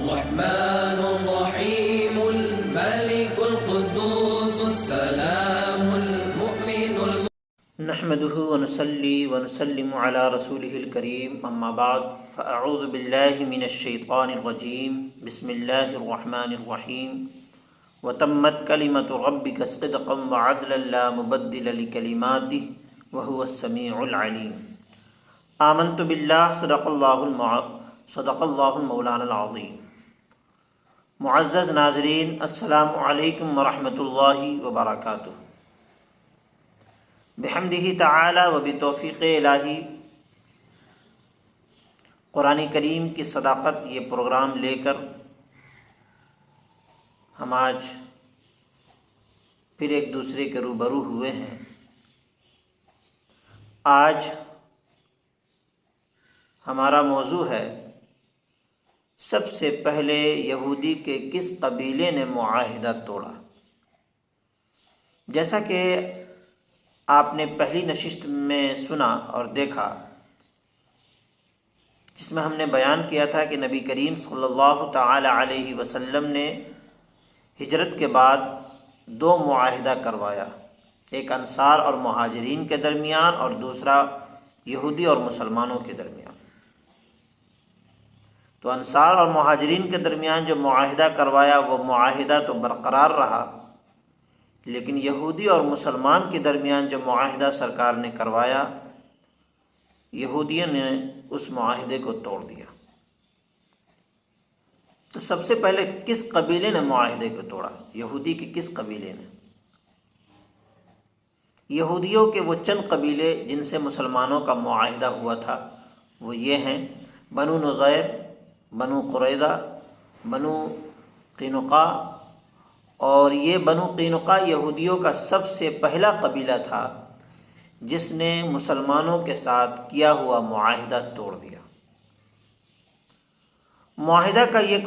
الرحمن الرحيم الملك القدوس السلام المؤمن نحمده ونصلي ونسلم على رسوله الكريم اما بعد فاعوذ بالله من الشيطان الرجيم بسم الله الرحمن الرحيم وتمت كلمة ربك صدقا وعدلا لا مبدل لكلماته وهو السميع العليم آمنت بالله صدق الله المولانا العظيم۔ معزز ناظرین، السلام علیکم ورحمۃ اللہ وبرکاتہ۔ بحمدہ تعالی و بتوفیق الہی قرآن کریم کی صداقت یہ پروگرام لے کر ہم آج پھر ایک دوسرے کے روبرو ہوئے ہیں۔ آج ہمارا موضوع ہے سب سے پہلے یہودی کے کس قبیلے نے معاہدہ توڑا۔ جیسا کہ آپ نے پہلی نشست میں سنا اور دیکھا، جس میں ہم نے بیان کیا تھا کہ نبی کریم صلی اللہ تعالی علیہ وسلم نے ہجرت کے بعد دو معاہدہ کروایا، ایک انصار اور مہاجرین کے درمیان اور دوسرا یہودی اور مسلمانوں کے درمیان۔ تو انصار اور مہاجرین کے درمیان جو معاہدہ کروایا وہ معاہدہ تو برقرار رہا، لیکن یہودی اور مسلمان کے درمیان جو معاہدہ سرکار نے کروایا، یہودیوں نے اس معاہدے کو توڑ دیا۔ تو سب سے پہلے کس قبیلے نے معاہدے کو توڑا؟ یہودی کے کس قبیلے نے؟ یہودیوں کے وہ چند قبیلے جن سے مسلمانوں کا معاہدہ ہوا تھا وہ یہ ہیں: بنو نضیر، بنو قریظہ، بنو قینقاع۔ اور یہ بنو قینقاع یہودیوں کا سب سے پہلا قبیلہ تھا جس نے مسلمانوں کے ساتھ کیا ہوا معاہدہ توڑ دیا۔ معاہدہ کا یہ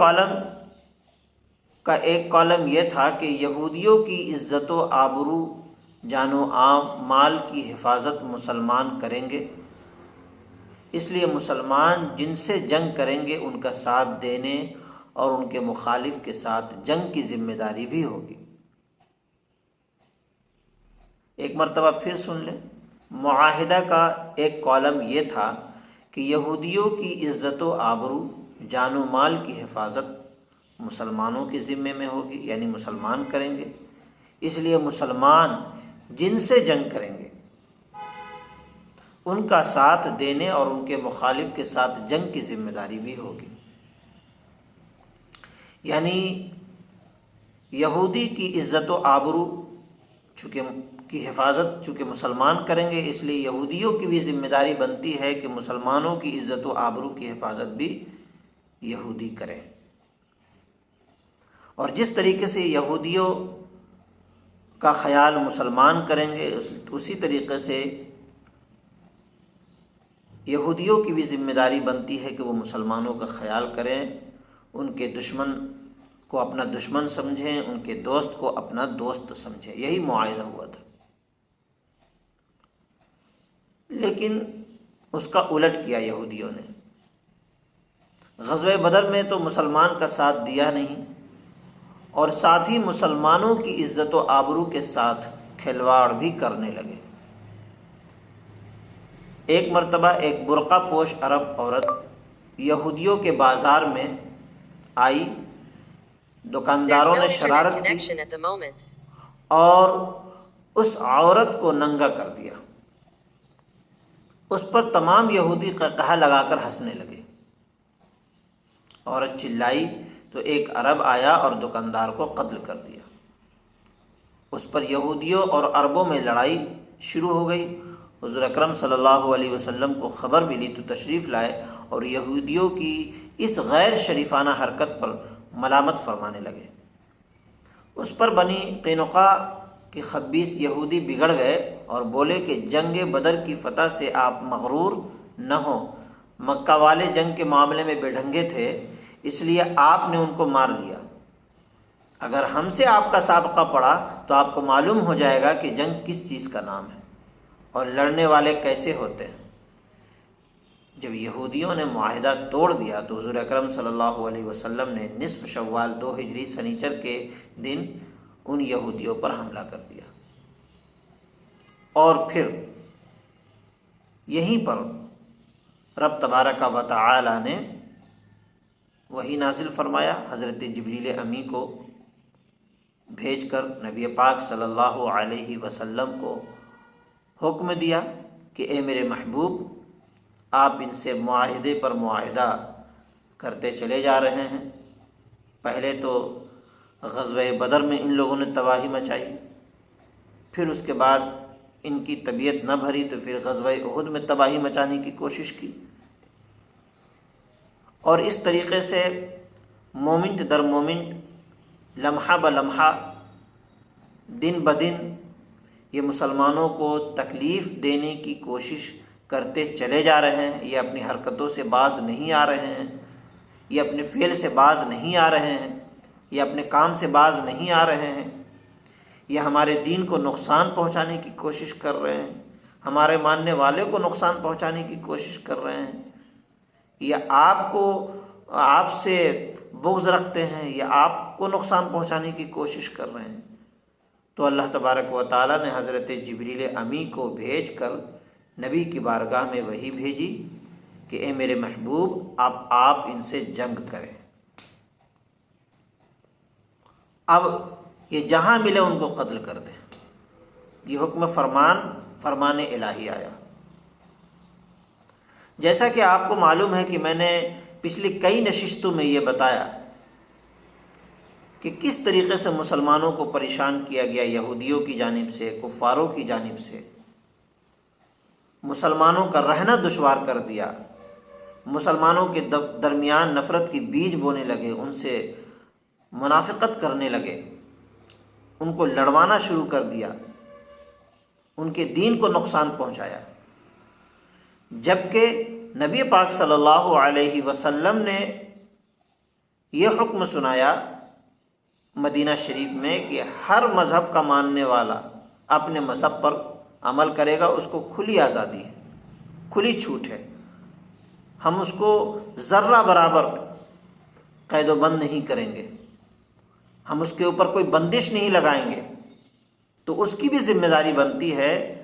ایک کالم یہ تھا کہ یہودیوں کی عزت و آبرو، جان و مال کی حفاظت مسلمان کریں گے، اس لیے مسلمان جن سے جنگ کریں گے ان کا ساتھ دینے اور ان کے مخالف کے ساتھ جنگ کی ذمہ داری بھی ہوگی۔ ایک مرتبہ پھر سن لیں، معاہدہ کا ایک کالم یہ تھا کہ یہودیوں کی عزت و آبرو، جان و مال کی حفاظت مسلمانوں کے ذمے میں ہوگی، یعنی مسلمان کریں گے، اس لیے مسلمان جن سے جنگ کریں گے ان کا ساتھ دینے اور ان کے مخالف کے ساتھ جنگ کی ذمہ داری بھی ہوگی۔ یعنی یہودی کی عزت و آبرو کی حفاظت چونکہ مسلمان کریں گے، اس لیے یہودیوں کی بھی ذمہ داری بنتی ہے کہ مسلمانوں کی عزت و آبرو کی حفاظت بھی یہودی کریں۔ اور جس طریقے سے یہودیوں کا خیال مسلمان کریں گے، اسی طریقے سے یہودیوں کی بھی ذمہ داری بنتی ہے کہ وہ مسلمانوں کا خیال کریں، ان کے دشمن کو اپنا دشمن سمجھیں، ان کے دوست کو اپنا دوست سمجھیں۔ یہی معاہدہ ہوا تھا۔ لیکن اس کا الٹ کیا یہودیوں نے۔ غزوہ بدر میں تو مسلمان کا ساتھ دیا نہیں، اور ساتھ ہی مسلمانوں کی عزت و آبرو کے ساتھ کھلواڑ بھی کرنے لگے۔ ایک مرتبہ ایک برقع پوش عرب عورت یہودیوں کے بازار میں آئی، دکانداروں نے شرارت کی اور اس عورت کو ننگا کر دیا۔ اس پر تمام یہودی قہقہہ لگا کر ہنسنے لگے۔ عورت چلائی تو ایک عرب آیا اور دکاندار کو قتل کر دیا۔ اس پر یہودیوں اور عربوں میں لڑائی شروع ہو گئی۔ حضور اکرم صلی اللہ علیہ وسلم کو خبر ملی تو تشریف لائے اور یہودیوں کی اس غیر شریفانہ حرکت پر ملامت فرمانے لگے۔ اس پر بنی قینقاع کے خبیث یہودی بگڑ گئے اور بولے کہ جنگ بدر کی فتح سے آپ مغرور نہ ہوں، مکہ والے جنگ کے معاملے میں بے ڈھنگے تھے، اس لیے آپ نے ان کو مار لیا۔ اگر ہم سے آپ کا سابقہ پڑا تو آپ کو معلوم ہو جائے گا کہ جنگ کس چیز کا نام ہے اور لڑنے والے کیسے ہوتے ہیں۔ جب یہودیوں نے معاہدہ توڑ دیا تو حضور اکرم صلی اللہ علیہ وسلم نے نصف شوال 2 ہجری سنیچر کے دن ان یہودیوں پر حملہ کر دیا، اور پھر یہیں پر رب تبارک و تعالی نے وحی نازل فرمایا، حضرت جبریل امی کو بھیج کر نبی پاک صلی اللہ علیہ وسلم کو حکم دیا کہ اے میرے محبوب، آپ ان سے معاہدے پر معاہدہ کرتے چلے جا رہے ہیں۔ پہلے تو غزوہ بدر میں ان لوگوں نے تباہی مچائی، پھر اس کے بعد ان کی طبیعت نہ بھری تو پھر غزوہ احد میں تباہی مچانے کی کوشش کی، اور اس طریقے سے مومنٹ در مومنٹ، لمحہ بلمحہ، دن بدن یہ مسلمانوں کو تکلیف دینے کی کوشش کرتے چلے جا رہے ہیں۔ یہ اپنی حرکتوں سے باز نہیں آ رہے ہیں، یہ اپنے فعل سے باز نہیں آ رہے ہیں، یہ اپنے کام سے باز نہیں آ رہے ہیں، یہ ہمارے دین کو نقصان پہنچانے کی کوشش کر رہے ہیں، ہمارے ماننے والے کو نقصان پہنچانے کی کوشش کر رہے ہیں، یہ آپ سے بغض رکھتے ہیں، یہ آپ کو نقصان پہنچانے کی کوشش کر رہے ہیں۔ تو اللہ تبارک و تعالیٰ نے حضرت جبریل امی کو بھیج کر نبی کی بارگاہ میں وحی بھیجی کہ اے میرے محبوب، آپ ان سے جنگ کریں۔ اب یہ جہاں ملے ان کو قتل کر دیں، یہ حکم فرمان الہی آیا۔ جیسا کہ آپ کو معلوم ہے کہ میں نے پچھلی کئی نشستوں میں یہ بتایا کہ کس طریقے سے مسلمانوں کو پریشان کیا گیا یہودیوں کی جانب سے، کفاروں کی جانب سے، مسلمانوں کا رہنا دشوار کر دیا، مسلمانوں کے درمیان نفرت کی بیج بونے لگے، ان سے منافقت کرنے لگے، ان کو لڑوانا شروع کر دیا، ان کے دین کو نقصان پہنچایا۔ جبکہ نبی پاک صلی اللہ علیہ وسلم نے یہ حکم سنایا مدینہ شریف میں کہ ہر مذہب کا ماننے والا اپنے مذہب پر عمل کرے گا، اس کو کھلی آزادی ہے، کھلی چھوٹ ہے، ہم اس کو ذرہ برابر قید و بند نہیں کریں گے، ہم اس کے اوپر کوئی بندش نہیں لگائیں گے۔ تو اس کی بھی ذمہ داری بنتی ہے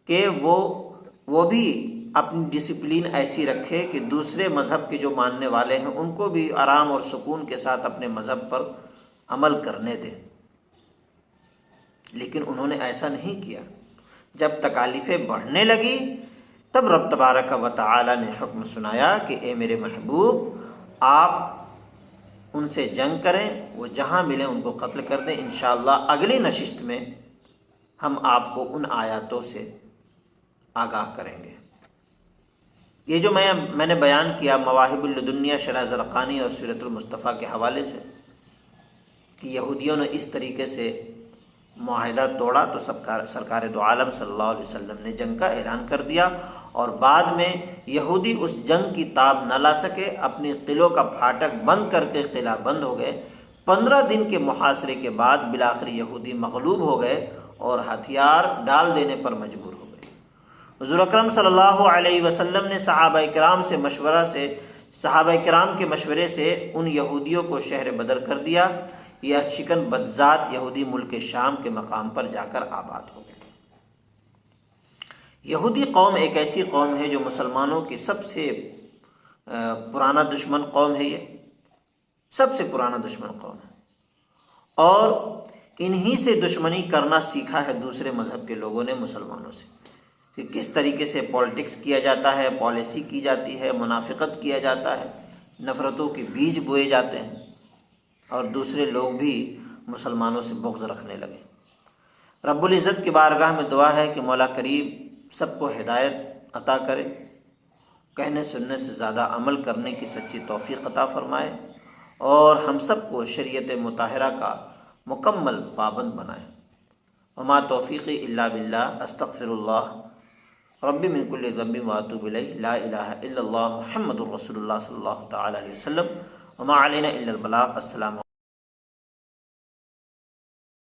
کہ وہ بھی اپنی ڈسپلین ایسی رکھے کہ دوسرے مذہب کے جو ماننے والے ہیں ان کو بھی آرام اور سکون کے ساتھ اپنے مذہب پر عمل کرنے دیں۔ لیکن انہوں نے ایسا نہیں کیا۔ جب تکالیفیں بڑھنے لگی تب رب تبارک و تعالی نے حکم سنایا کہ اے میرے محبوب، آپ ان سے جنگ کریں، وہ جہاں ملیں ان کو قتل کر دیں۔ انشاءاللہ اگلی نشست میں ہم آپ کو ان آیاتوں سے آگاہ کریں گے۔ یہ جو میں نے بیان کیا مواہب اللدنیہ شرح زرقانی اور سیرت المصطفیٰ کے حوالے سے کہ یہودیوں نے اس طریقے سے معاہدہ توڑا تو سرکار دو عالم صلی اللہ علیہ وسلم نے جنگ کا اعلان کر دیا، اور بعد میں یہودی اس جنگ کی تاب نہ لا سکے، اپنی قلعوں کا پھاٹک بند کر کے قلعہ بند ہو گئے۔ 15 دن کے محاصرے کے بعد بالآخر یہودی مغلوب ہو گئے اور ہتھیار ڈال دینے پر مجبور ہو گئے۔ حضور اکرم صلی اللہ علیہ وسلم نے صحابہ کرام کے مشورے سے ان یہودیوں کو شہر بدر کر دیا۔ یہ شکن بدذات یہودی ملک شام کے مقام پر جا کر آباد ہو گئے۔ یہودی قوم ایک ایسی قوم ہے جو مسلمانوں کی سب سے پرانا دشمن قوم ہے، یہ سب سے پرانا دشمن قوم ہے، اور انہی سے دشمنی کرنا سیکھا ہے دوسرے مذہب کے لوگوں نے مسلمانوں سے، کہ کس طریقے سے پالیٹکس کیا جاتا ہے، پالیسی کی جاتی ہے، منافقت کیا جاتا ہے، نفرتوں کے بیج بوئے جاتے ہیں، اور دوسرے لوگ بھی مسلمانوں سے بغض رکھنے لگے۔ رب العزت کی بارگاہ میں دعا ہے کہ مولا کریم سب کو ہدایت عطا کرے، کہنے سننے سے زیادہ عمل کرنے کی سچی توفیق عطا فرمائے، اور ہم سب کو شریعت مطہرہ کا مکمل پابند بنائے۔ وما توفیقی الا باللہ، استغفر اللہ ربی من کل ذنب واتوب الیہ، لا الہ الا اللہ محمد الرسول اللہ صلی اللہ تعالی علیہ وسلم، وما علینا الا البلاغ۔ السلام